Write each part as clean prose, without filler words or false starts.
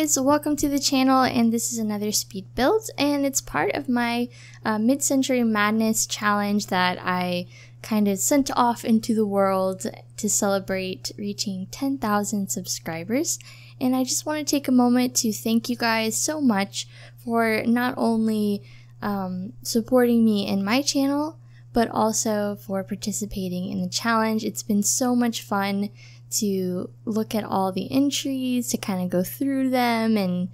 guys, welcome to the channel, and this is another speed build, and it's part of my Midcentury Madness challenge that I kind of sent off into the world to celebrate reaching 10,000 subscribers. And I just want to take a moment to thank you guys so much for not only supporting me in my channel, but also for participating in the challenge. It's been so much fun to look at all the entries, to kind of go through them, and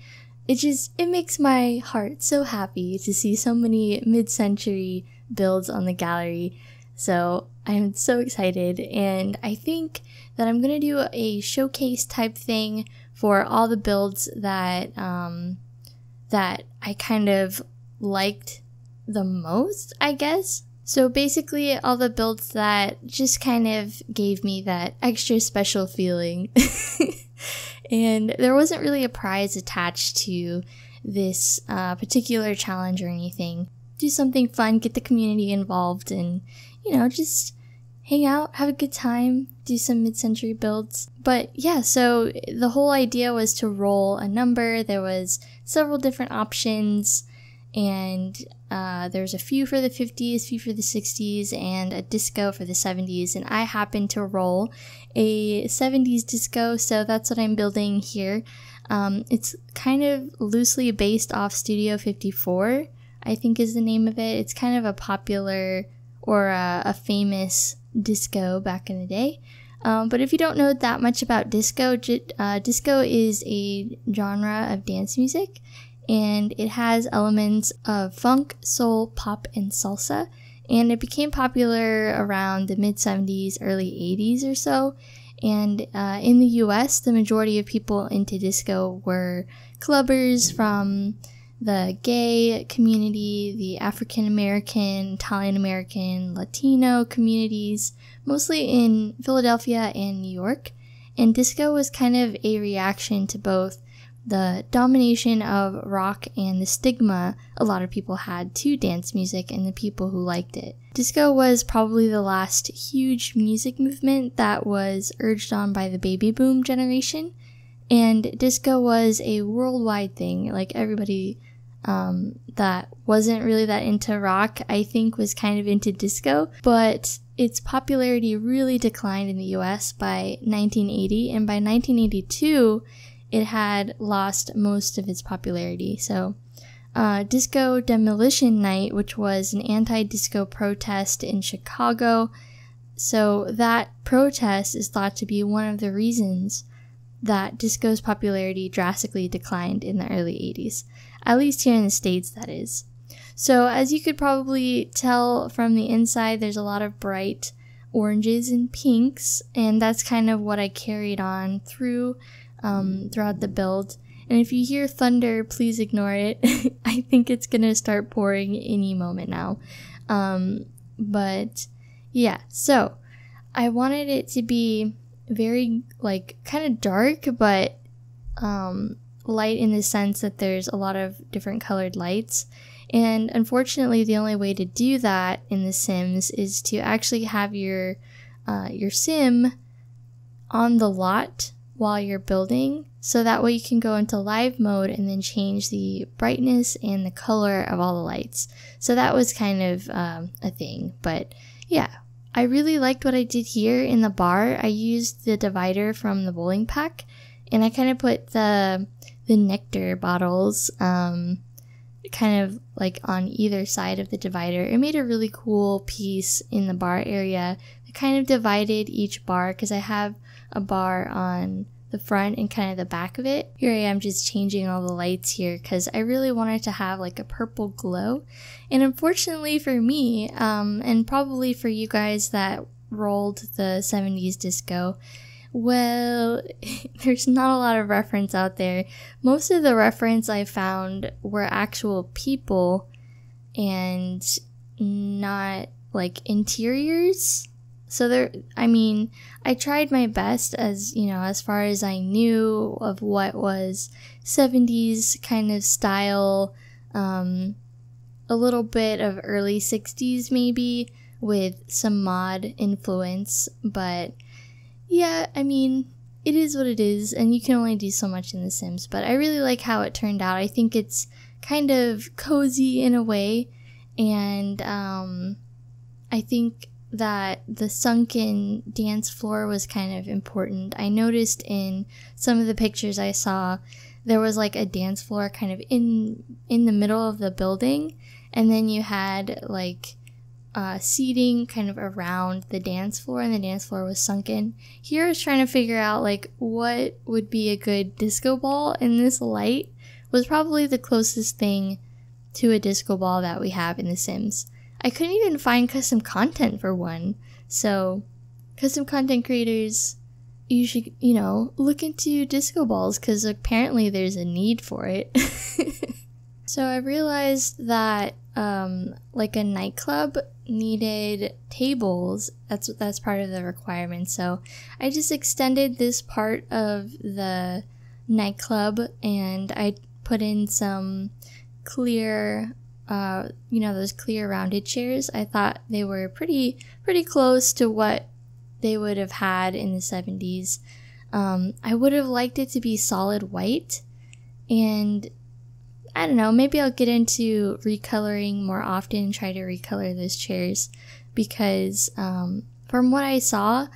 it makes my heart so happy to see so many mid-century builds on the gallery. So I'm so excited, and I think that I'm gonna do a showcase type thing for all the builds that that I kind of liked the most, I guess. So basically all the builds that just kind of gave me that extra special feeling. And there wasn't really a prize attached to this particular challenge or anything. Do something fun, get the community involved, and, you know, just hang out, have a good time, do some mid-century builds. But yeah, so the whole idea was to roll a number. There was several different options, and there's a few for the 50s, a few for the 60s, and a disco for the 70s, and I happened to roll a 70s disco, so that's what I'm building here. It's kind of loosely based off Studio 54, I think is the name of it. It's kind of a popular or a famous disco back in the day. But if you don't know that much about disco, disco is a genre of dance music, and it has elements of funk, soul, pop, and salsa, and it became popular around the mid-70s, early 80s or so. And in the US, the majority of people into disco were clubbers from the gay community, the African American, Italian American, Latino communities, mostly in Philadelphia and New York. And disco was kind of a reaction to both the domination of rock and the stigma a lot of people had to dance music and the people who liked it. Disco was probably the last huge music movement that was urged on by the baby boom generation, and disco was a worldwide thing. Like, everybody that wasn't really that into rock, I think, was kind of into disco, but its popularity really declined in the US by 1980, and by 1982 it had lost most of its popularity. So Disco Demolition Night, which was an anti-disco protest in Chicago, so that protest is thought to be one of the reasons that disco's popularity drastically declined in the early 80s. At least here in the States, that is. So as you could probably tell from the inside, there's a lot of bright oranges and pinks, and that's kind of what I carried on through throughout the build. And if you hear thunder, please ignore it. I think it's gonna start pouring any moment now. But yeah, so I wanted it to be very, like, kind of dark, but light in the sense that there's a lot of different colored lights. And unfortunately, the only way to do that in The Sims is to actually have your sim on the lot while you're building, so that way you can go into live mode and then change the brightness and the color of all the lights. So that was kind of a thing. But yeah, I really liked what I did here in the bar. I used the divider from the bowling pack, and I kind of put the nectar bottles kind of like on either side of the divider. It made a really cool piece in the bar area. I kind of divided each bar because I have a bar on the front and kind of the back of it. Here I am just changing all the lights here because I really wanted to have like a purple glow. And unfortunately for me, and probably for you guys that rolled the 70s disco, well, there's not a lot of reference out there. Most of the reference I found were actual people and not like interiors. So I tried my best, as you know, as far as I knew of what was 70s kind of style, a little bit of early 60s maybe, with some mod influence. But yeah, I mean, it is what it is, and you can only do so much in The Sims, but I really like how it turned out. I think it's kind of cozy in a way, and I think that the sunken dance floor was kind of important. I noticed in some of the pictures I saw, there was like a dance floor kind of in the middle of the building, and then you had like seating kind of around the dance floor, and the dance floor was sunken. Here I was trying to figure out like what would be a good disco ball, and this light was probably the closest thing to a disco ball that we have in The Sims. I couldn't even find custom content for one, so custom content creators, you should, look into disco balls, because apparently there's a need for it. So I realized that like a nightclub needed tables. That's part of the requirement. So I just extended this part of the nightclub, and I put in some clear, those clear rounded chairs. I thought they were pretty close to what they would have had in the 70s. I would have liked it to be solid white, and I don't know, maybe I'll get into recoloring more often, try to recolor those chairs, because from what I saw,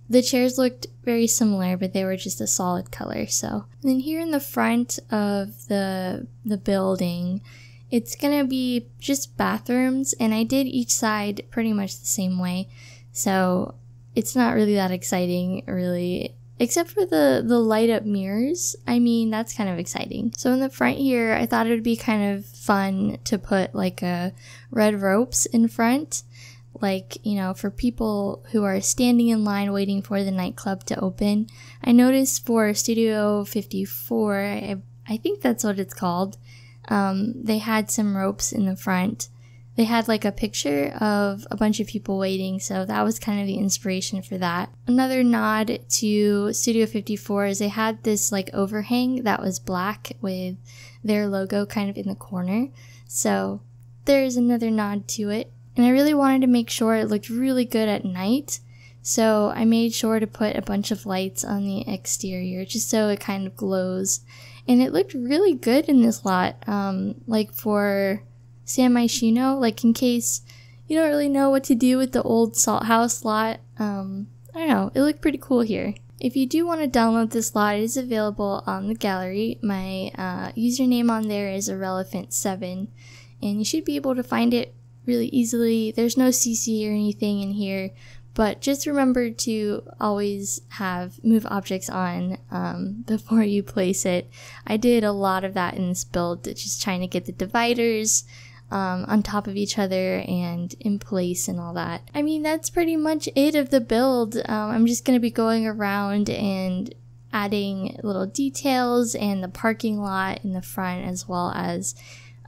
the chairs looked very similar, but they were just a solid color. So, and then here in the front of the building, it's gonna be just bathrooms, and I did each side pretty much the same way, so it's not really that exciting, really, except for the light up mirrors. I mean, that's kind of exciting. So in the front here, I thought it would be kind of fun to put like red ropes in front, like, for people who are standing in line waiting for the nightclub to open. I noticed for Studio 54, I think that's what it's called, they had some ropes in the front. They had like a picture of a bunch of people waiting, so that was kind of the inspiration for that. Another nod to Studio 54 is they had this like overhang that was black with their logo kind of in the corner. So there's another nod to it. And I really wanted to make sure it looked really good at night, so I made sure to put a bunch of lights on the exterior just so it kind of glows. And it looked really good in this lot, like for San Myshuno, like in case you don't really know what to do with the old Salt House lot. I don't know, it looked pretty cool here. If you do want to download this lot, it is available on the gallery. My username on there is IrrelephantSims, and you should be able to find it really easily. There's no CC or anything in here, but just remember to always move objects on before you place it. I did a lot of that in this build, just trying to get the dividers on top of each other and in place and all that. I mean, that's pretty much it of the build. I'm just going to be going around and adding little details and the parking lot in the front, as well as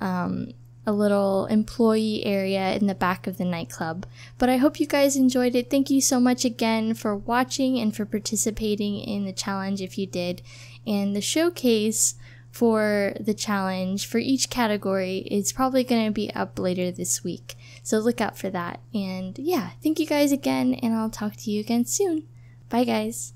a little employee area in the back of the nightclub. But I hope you guys enjoyed it. Thank you so much again for watching and for participating in the challenge if you did. And the showcase for the challenge for each category is probably going to be up later this week, so look out for that. And yeah, thank you guys again, and I'll talk to you again soon. Bye guys.